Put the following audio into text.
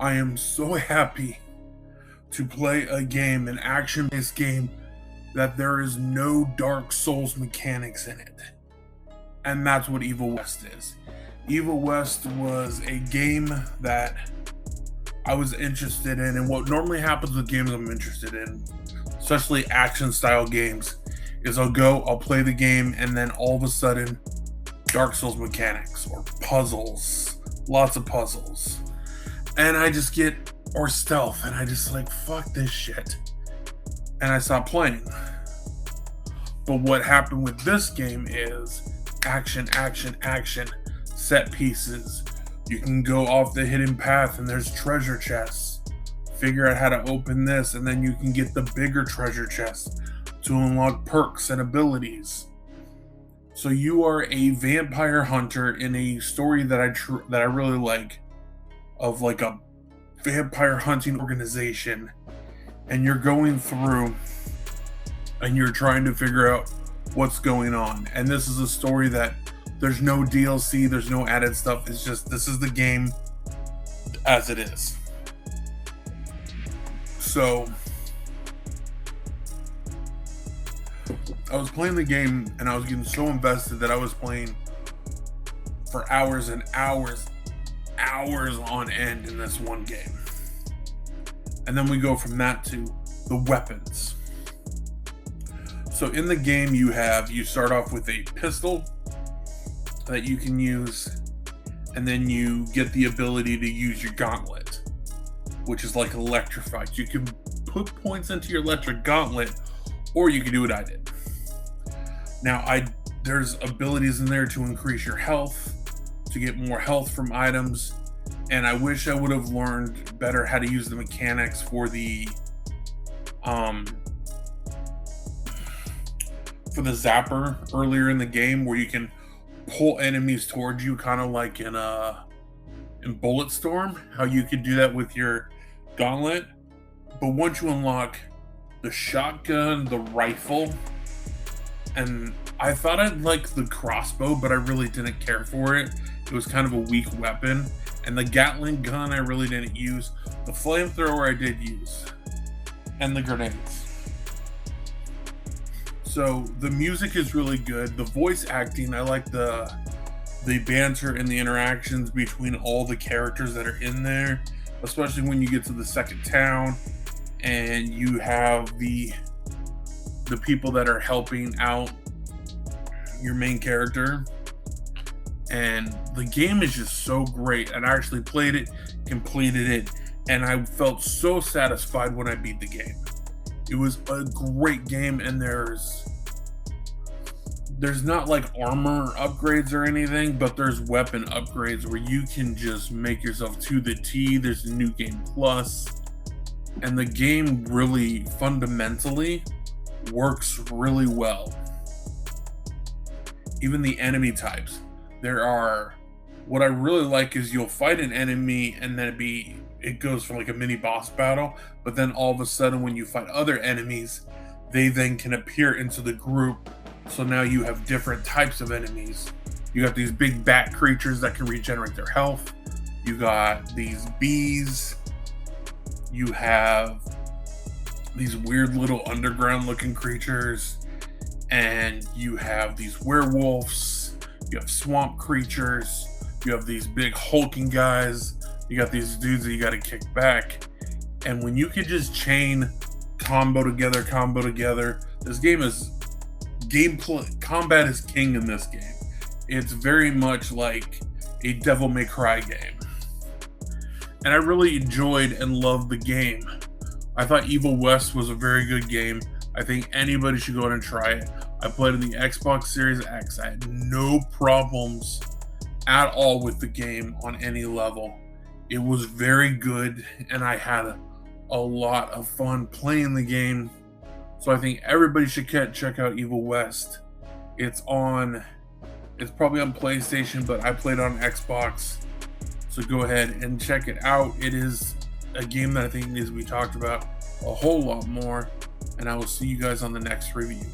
I am so happy to play a game, an action-based game, that there is no Dark Souls mechanics in it. And that's what Evil West is. Evil West was a game that I was interested in, and what normally happens with games I'm interested in, especially action style games, is I'll play the game, and then all of a sudden, Dark Souls mechanics or puzzles, lots of puzzles. And I just get, or stealth, and I just like, fuck this shit. And I stopped playing. But what happened with this game is action, action, action, set pieces. You can go off the hidden path and there's treasure chests. Figure out how to open this, and then you can get the bigger treasure chests to unlock perks and abilities. So you are a vampire hunter in a story that I really like, of like a vampire hunting organization, and you're going through and you're trying to figure out what's going on. And this is a story that there's no DLC, there's no added stuff. It's just, this is the game as it is. So I was playing the game and I was getting so invested that I was playing for hours and hours on end in this one game. And then we go from that to the weapons. So in the game you start off with a pistol that you can use, and then you get the ability to use your gauntlet, which is like electrified. You can put points into your electric gauntlet, or you can do what I did. Now there's abilities in there to increase your health, to get more health from items, and I wish I would have learned better how to use the mechanics for the zapper earlier in the game, where you can pull enemies towards you, kind of like in Bulletstorm, how you could do that with your gauntlet. But once you unlock the shotgun, the rifle, and I thought I'd like the crossbow, but I really didn't care for it. It was kind of a weak weapon. And the Gatling gun I really didn't use. The flamethrower I did use. And the grenades. So the music is really good. The voice acting, I like the banter and the interactions between all the characters that are in there, especially when you get to the second town and you have the people that are helping out your main character. And the game is just so great. And I actually played it, completed it, and I felt so satisfied when I beat the game. It was a great game, and there's not like armor upgrades or anything, but there's weapon upgrades where you can just make yourself to the T. There's a new game plus, and the game really fundamentally works really well. Even the enemy types. What I really like is you'll fight an enemy and then it goes from like a mini boss battle, but then all of a sudden when you fight other enemies, they then can appear into the group. So now you have different types of enemies. You got these big bat creatures that can regenerate their health. You got these bees. You have these weird little underground looking creatures. And you have these werewolves. You have swamp creatures. You have these big hulking guys. You got these dudes that you got to kick back. And when you can just chain combo together, this game is combat is king in this game. It's very much like a Devil May Cry game. And I really enjoyed and loved the game. I thought Evil West was a very good game. I think anybody should go out and try it. I played in the Xbox Series X. I had no problems at all with the game on any level. It was very good, and I had a lot of fun playing the game. So I think everybody should check out Evil West. It's probably on PlayStation, but I played on Xbox. So go ahead and check it out. It is a game that I think needs to be talked about a whole lot more. And I will see you guys on the next review.